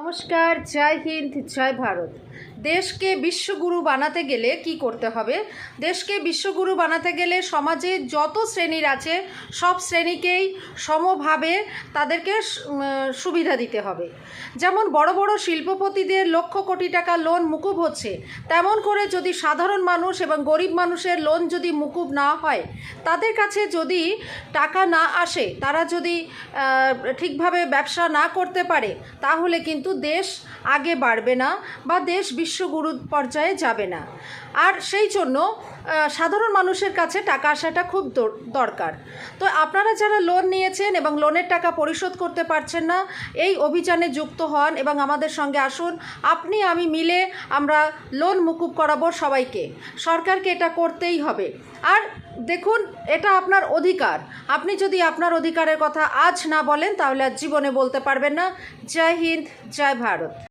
নমস্কার, জয় হিন্দ, জয় ভারত। দেশকে বিশ্বগুরু বানাতে গেলে কি করতে হবে? দেশকে বিশ্বগুরু বানাতে গেলে সমাজে যত শ্রেণীর আছে সব শ্রেণীকেই সমভাবে তাদেরকে সুবিধা দিতে হবে। যেমন বড় বড় শিল্পপতিদের লক্ষ কোটি টাকা লোন মুকুব হচ্ছে, তেমন করে যদি সাধারণ মানুষ এবং গরিব মানুষের লোন যদি মুকুব না হয়, তাদের কাছে যদি টাকা না আসে, তারা যদি ঠিকভাবে ব্যবসা না করতে পারে, তাহলে কিন্তু দেশ আগে বাড়বে না বা দেশ বিশ্বগুরু পর্যায়ে যাবে না। আর সেই জন্য সাধারণ মানুষের কাছে টাকা আসাটা খুব দরকার। তো আপনারা যারা লোন নিয়েছেন এবং লোনের টাকা পরিশোধ করতে পারছেন না, এই অভিযানে যুক্ত হন এবং আমাদের সঙ্গে আসুন। আপনি আমি মিলে আমরা লোন মুকুব করাবো সবাইকে। সরকারকে এটা করতেই হবে। আর দেখুন, এটা আপনার অধিকার। আপনি যদি আপনার অধিকারের কথা আজ না বলেন, তাহলে আর জীবনে বলতে পারবেন না। জয় হিন্দ, জয় ভারত।